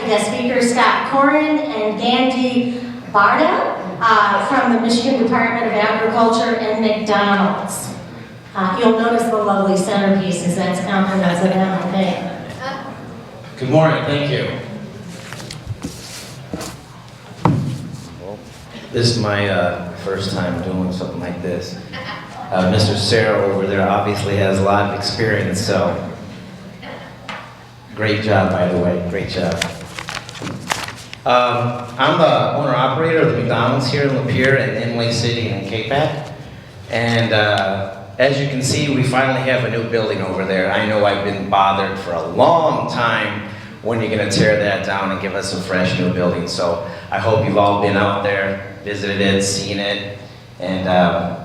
guest speakers, Scott Corrin and Gani Bardha from the Michigan Department of Agriculture and McDonald's. You'll notice the lovely centerpieces. That's compliments of them, I think. Good morning, thank you. This is my first time doing something like this. Mr. Sarah over there obviously has a lot of experience, so great job, by the way, great job. I'm the owner-operator of the McDonald's here in Lapeer and Imlay City and Capac. And as you can see, we finally have a new building over there. I know I've been bothered for a long time when you're gonna tear that down and give us a fresh new building. So I hope you've all been out there, visited it, seen it. And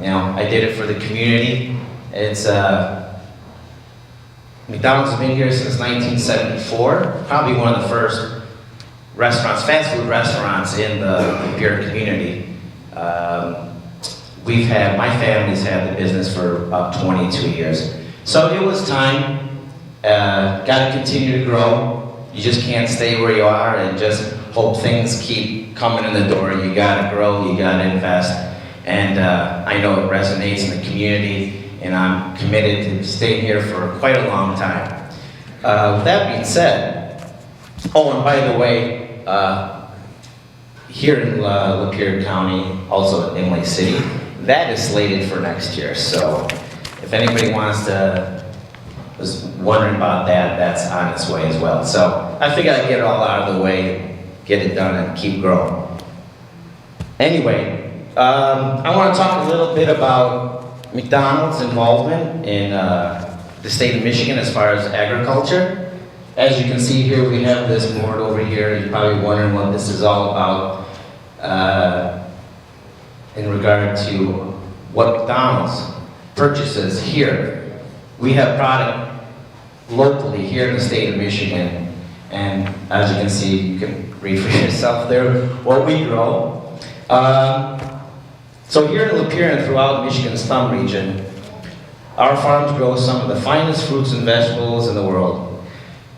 you know, I did it for the community. It's McDonald's has been here since 1974, probably one of the first restaurants, fast food restaurants in the Lapeer community. My family's had the business for about 22 years. So it was time, gotta continue to grow. You just can't stay where you are and just hope things keep coming in the door. You gotta grow, you gotta invest. And I know it resonates in the community, and I'm committed to staying here for quite a long time. With that being said, oh, and by the way, here in Lapeer County, also in Imlay City, that is slated for next year. So if anybody was wondering about that, that's on its way as well. So I figured I'd get it all out of the way, get it done, and keep growing. Anyway, I want to talk a little bit about McDonald's involvement in the state of Michigan as far as agriculture. As you can see here, we have this board over here. You're probably wondering what this is all about in regard to what McDonald's purchases here. We have product locally here in the state of Michigan, and as you can see, you can read for yourself there what we grow. So here in Lapeer and throughout Michigan's thumb region, our farms grow some of the finest fruits and vegetables in the world.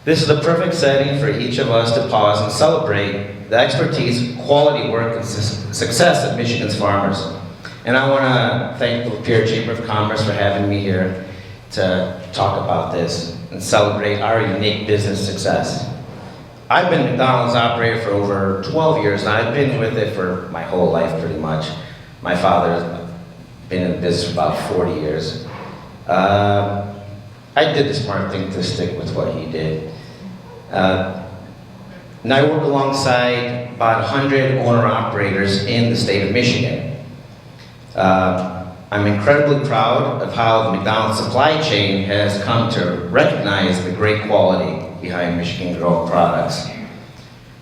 This is the perfect setting for each of us to pause and celebrate the expertise, quality work, and success of Michigan's farmers. And I want to thank the Lapeer Chamber of Commerce for having me here to talk about this and celebrate our unique business success. I've been a McDonald's operator for over 12 years, and I've been with it for my whole life pretty much. My father's been in the business for about 40 years. I did the smart thing to stick with what he did. And I work alongside about 100 owner-operators in the state of Michigan. I'm incredibly proud of how the McDonald's supply chain has come to recognize the great quality behind Michigan-grown products.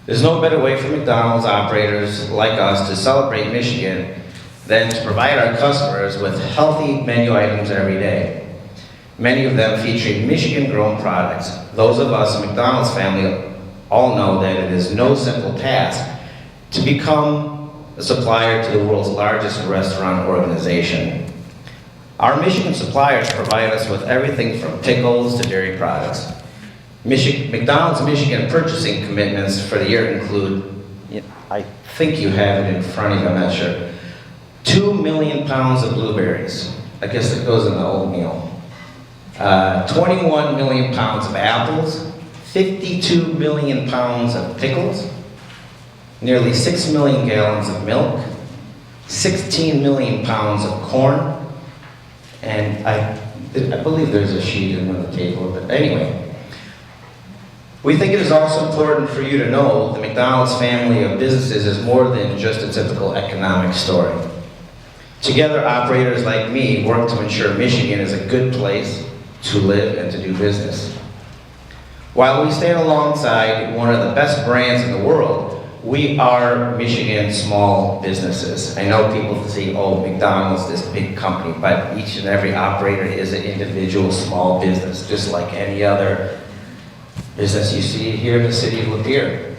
There's no better way for McDonald's operators like us to celebrate Michigan than to provide our customers with healthy menu items every day. Many of them featuring Michigan-grown products. Those of us in the McDonald's family all know that it is no simple task to become a supplier to the world's largest restaurant organization. Our Michigan suppliers provide us with everything from pickles to dairy products. McDonald's Michigan purchasing commitments for the year include, I think you have it in front of you, I'm not sure, 2 million pounds of blueberries. I guess it goes in the oatmeal. 21 million pounds of apples, 52 million pounds of pickles, nearly 6 million gallons of milk, 16 million pounds of corn, and I believe there's a sheet in the table, but anyway. We think it is also important for you to know the McDonald's family of businesses is more than just a typical economic story. Together, operators like me work to ensure Michigan is a good place to live and to do business. While we stand alongside one of the best brands in the world, we are Michigan small businesses. I know people say, oh, McDonald's, this big company, but each and every operator is an individual small business, just like any other business you see here in the city of Lapeer.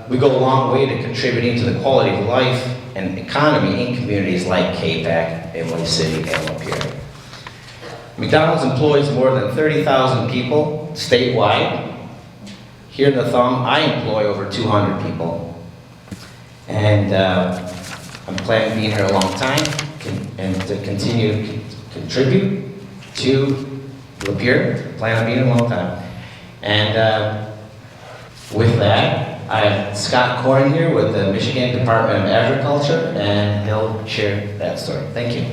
We go a long way to contributing to the quality of life and economy in communities like Capac, Imlay City, and Lapeer. McDonald's employs more than 30,000 people statewide. Here in the Thumb, I employ over 200 people. And I'm planning to be here a long time and to continue to contribute to Lapeer. Plan on being here a long time. And with that, I have Scott Corrin here with the Michigan Department of Agriculture, and he'll share that story. Thank you.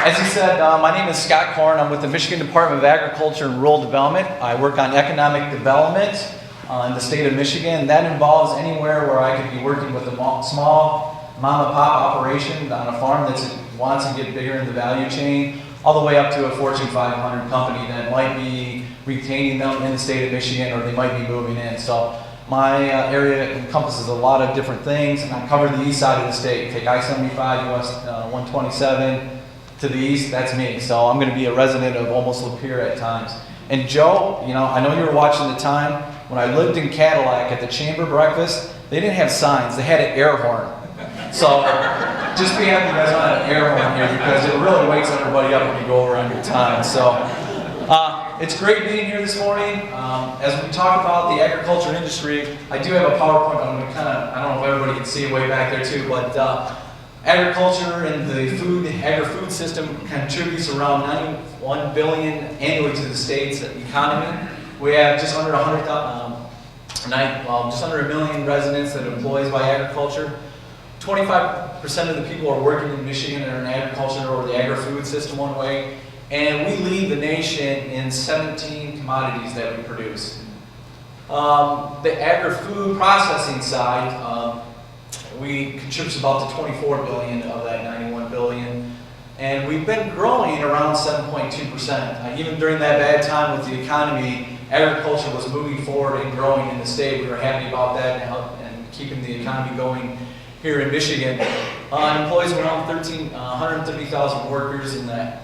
As he said, my name is Scott Corrin. I'm with the Michigan Department of Agriculture and Rural Development. I work on economic development in the state of Michigan. That involves anywhere where I could be working with a small mom-and-pop operation on a farm that wants to get bigger in the value chain, all the way up to a Fortune 500 company that might be retaining them in the state of Michigan, or they might be moving in. So my area encompasses a lot of different things, and I cover the east side of the state. Take I-75, US 127 to the east, that's me. So I'm going to be a resident of almost Lapeer at times. And Joe, you know, I know you were watching the time when I lived in Cadillac at the chamber breakfast. They didn't have signs; they had an air horn. So just be happy you guys don't have an air horn here, because it really wakes everybody up when you go over on your time. So it's great being here this morning. As we talk about the agriculture industry, I do have a PowerPoint. I'm going to I don't know if everybody can see it way back there too, but agriculture and the agri-food system contributes around $91 billion annually to the state's economy. We have just under 1 million residents that are employed by agriculture. 25% of the people are working in Michigan are in agriculture or the agri-food system one way, and we lead the nation in 17 commodities that we produce. The agri-food processing side, we contribute about to 24 billion of that 91 billion, and we've been growing around 7.2%. Even during that bad time with the economy, agriculture was moving forward and growing in the state. We were happy about that and keeping the economy going here in Michigan. Employs around 130,000 workers in that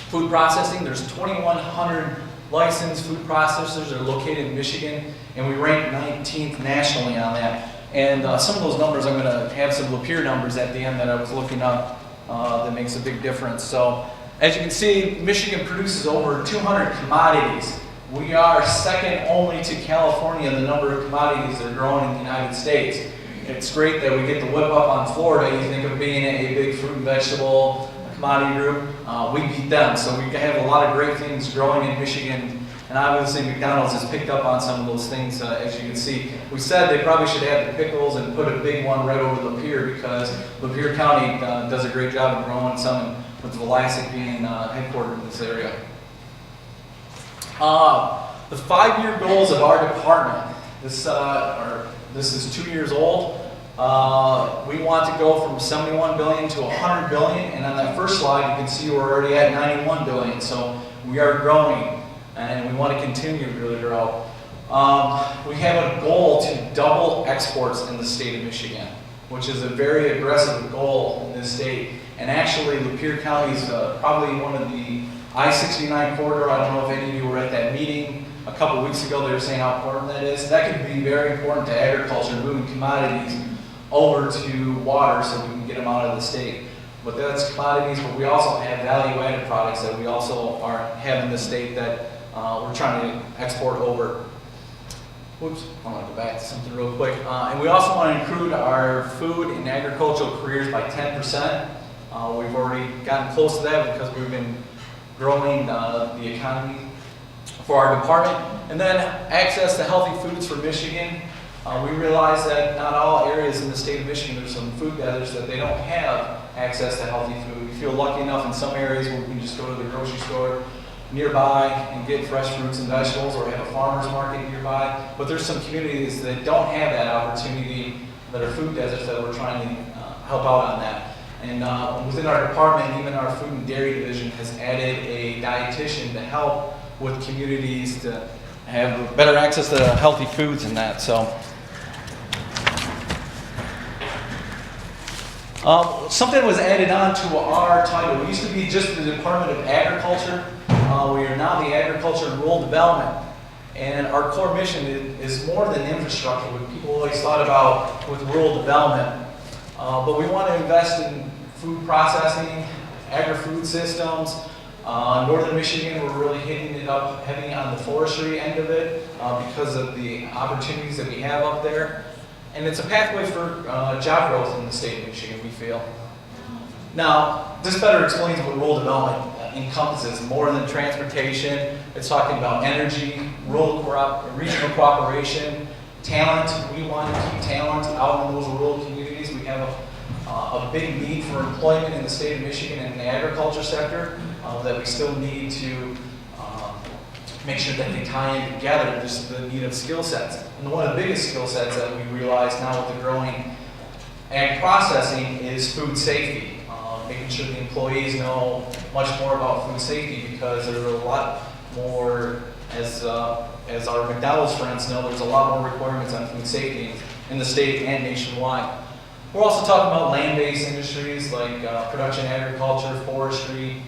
food processing. There's 2,100 licensed food processors that are located in Michigan, and we rank 19th nationally on that. And some of those numbers, I'm going to have some Lapeer numbers at the end that I was looking up that makes a big difference. So as you can see, Michigan produces over 200 commodities. We are second only to California in the number of commodities that are growing in the United States. It's great that we get to whip up on Florida. You think of being a big fruit and vegetable commodity group. We beat them. So we have a lot of great things growing in Michigan. And obviously McDonald's has picked up on some of those things, as you can see. We said they probably should add the pickles and put a big one right over Lapeer, because Lapeer County does a great job of growing some, with Vlasic being headquartered in this area. The 5-year goals of our department, this is 2 years old. We want to go from 71 billion to 100 billion, and on that first slide you can see we're already at 91 billion, so we are growing. And we want to continue to really grow. We have a goal to double exports in the state of Michigan, which is a very aggressive goal in this state. And actually, Lapeer County is probably one of the I-69 corridor. I don't know if any of you were at that meeting a couple of weeks ago. They were saying how important that is. That could be very important to agriculture, moving commodities over to water so we can get them out of the state. But that's commodities, but we also have value-added products that we also have in the state that we're trying to export over. Whoops, I want to go back to something real quick. And we also want to include our food and agricultural careers by 10%. We've already gotten close to that because we've been growing the economy for our department. And then access to healthy foods for Michigan. We realize that not all areas in the state of Michigan, there's some food deserts that they don't have access to healthy food. We feel lucky enough in some areas where we can just go to the grocery store nearby and get fresh fruits and vegetables, or have a farmer's market nearby. But there's some communities that don't have that opportunity, that are food deserts, that we're trying to help out on that. And within our department, even our food and dairy division has added a dietitian to help with communities to have better access to healthy foods and that. So something was added on to our title. We used to be just the Department of Agriculture. We are now the Agriculture and Rural Development. And our core mission is more than infrastructure, what people always thought about with rural development. But we want to invest in food processing, agri-food systems. Northern Michigan, we're really hitting it up heavy on the forestry end of it because of the opportunities that we have up there. And it's a pathway for job growth in the state of Michigan, we feel. Now, this better explains what rural development encompasses more than transportation. It's talking about energy, regional cooperation, talent. We want to keep talent out in those rural communities. We have a big need for employment in the state of Michigan in the agriculture sector that we still need to make sure that they tie in together, just the need of skill sets. And one of the biggest skill sets that we realize now with the growing ag processing is food safety. Making sure the employees know much more about food safety because there are a lot more, as our McDonald's friends know, there's a lot more requirements on food safety in the state and nationwide. We're also talking about land-based industries like production agriculture, forestry,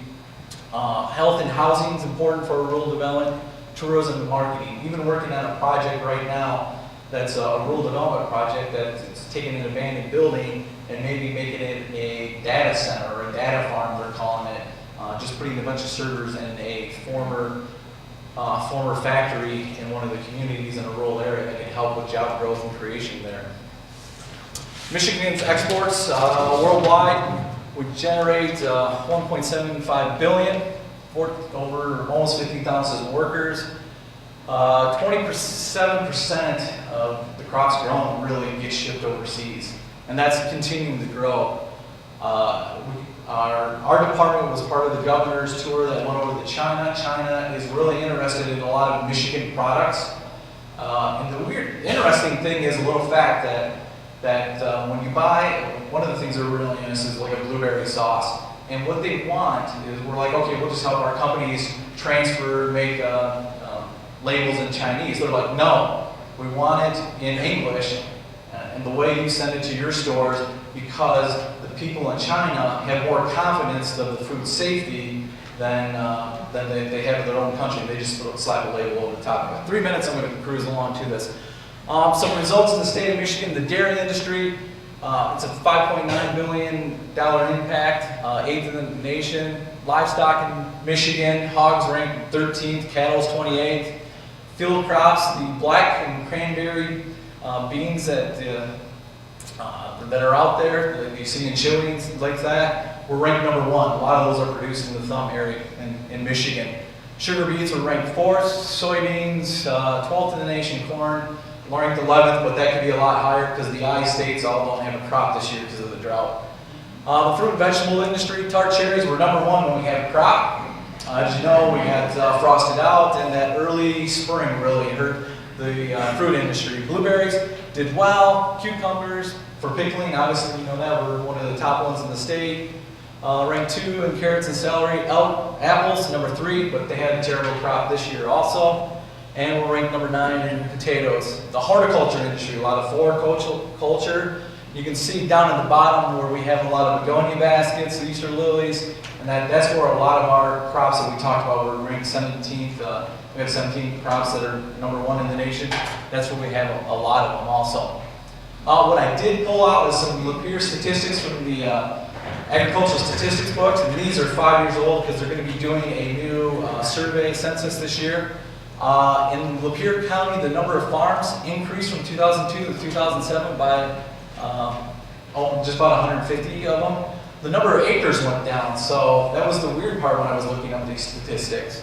health and housing is important for rural development, tourism and marketing. Even working on a project right now that's a rural development project that's taking an abandoned building and maybe making it a data center or a data farm, they're calling it. Just putting a bunch of servers in a former factory in one of the communities in a rural area that can help with job growth and creation there. Michigan's exports worldwide would generate $1.75 billion, over almost 50,000 workers. 27% of the crops grown really get shipped overseas, and that's continuing to grow. Our department was part of the governor's tour that went over to China. China is really interested in a lot of Michigan products. And the interesting thing is a little fact that when you buy, one of the things they're really interested in is like a blueberry sauce. And what they want is, we're like, okay, we'll just help our companies transfer, make labels in Chinese. They're like, no, we want it in English, and the way you send it to your stores, because the people in China have more confidence of the food safety than they have in their own country. They just slap a label over the top of it. 3 minutes, I'm going to cruise along to this. Some results in the state of Michigan, the dairy industry, it's a $5.9 billion impact, 8th in the nation. Livestock in Michigan, hogs ranked 13th, cattle's 28th. Field crops, the black and cranberry beans that are out there, that you see in chili and things like that, were ranked #1. A lot of those are produced in the Thumb area in Michigan. Sugar beets were ranked 4th, soybeans 12th in the nation, corn ranked 11th, but that could be a lot higher because the I states all don't have a crop this year because of the drought. The fruit and vegetable industry, tart cherries were #1 when we had a crop. As you know, we got frosted out, and that early spring really hurt the fruit industry. Blueberries did well, cucumbers for pickling, obviously you know that, we're one of the top ones in the state. Ranked 2 in carrots and celery. Apples, #3, but they had a terrible crop this year also. And we're ranked #9 in potatoes. The horticulture industry, a lot of floriculture. You can see down at the bottom where we have a lot of begonia baskets, Easter lilies, and that's where a lot of our crops that we talked about were ranked 17th. We have 17 crops that are #1 in the nation. That's where we have a lot of them also. What I did pull out is some Lapeer statistics from the agricultural statistics books, and these are 5 years old because they're going to be doing a new survey census this year. In Lapeer County, the number of farms increased from 2002 to 2007 by just about 150 of them. The number of acres went down, so that was the weird part when I was looking up these statistics.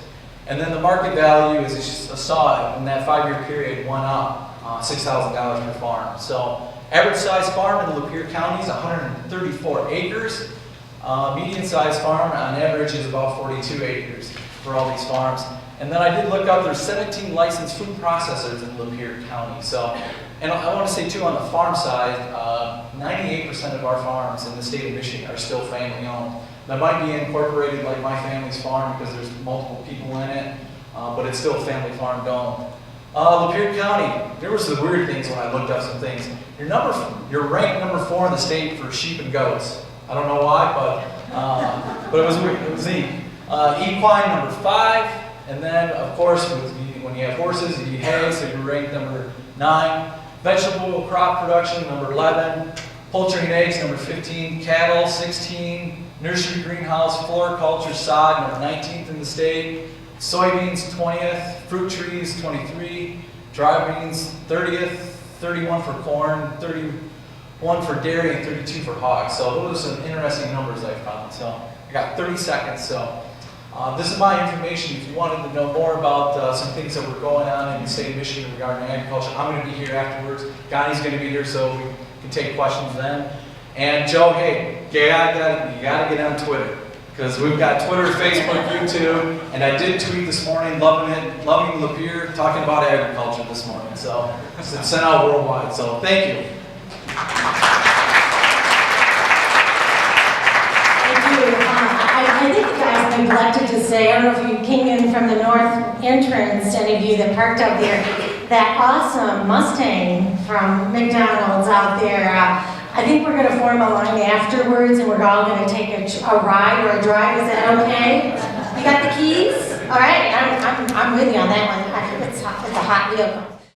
And then the market value, as you saw in that 5-year period, went up $6,000 per farm. So average size farm in Lapeer County is 134 acres. Median size farm on average is about 42 acres for all these farms. And then I did look up, there's 17 licensed food processors in Lapeer County. So, and I want to say too, on the farm side, 98% of our farms in the state of Michigan are still family owned. That might be incorporated like my family's farm because there's multiple people in it, but it's still family farm owned. Lapeer County, there was some weird things when I looked up some things. You're ranked #4 in the state for sheep and goats. I don't know why, but it was weird. It was neat. Equine #5. And then, of course, when you have horses, you eat hay, so you're ranked #9. Vegetable crop production, #11. Poultry and eggs, number 15. Cattle, 16. Nursery greenhouse, floriculture, sod, number 19th in the state. Soybeans, 20th. Fruit trees, 23. Dry beans, 30th. 31 for corn, 31 for dairy, and 32 for hogs. So those are some interesting numbers I found. So I got 30 seconds. So this is my information. If you wanted to know more about some things that were going on in the state of Michigan regarding agriculture, I'm going to be here afterwards. Gani's going to be here, so we can take questions then. And Joe, hey, you gotta get on Twitter, because we've got Twitter, Facebook, YouTube, and I did tweet this morning, loving Lapeer, talking about agriculture this morning. So it's sent out worldwide. So thank you. Thank you. I think the guys neglected to say, I don't know if you came in from the north entrance, any of you that parked out there, that awesome Mustang from McDonald's out there. I think we're going to form a line afterwards, and we're all going to take a ride or a drive. Is that okay? You got the keys? All right, I'm with you on that one. It's a hot vehicle.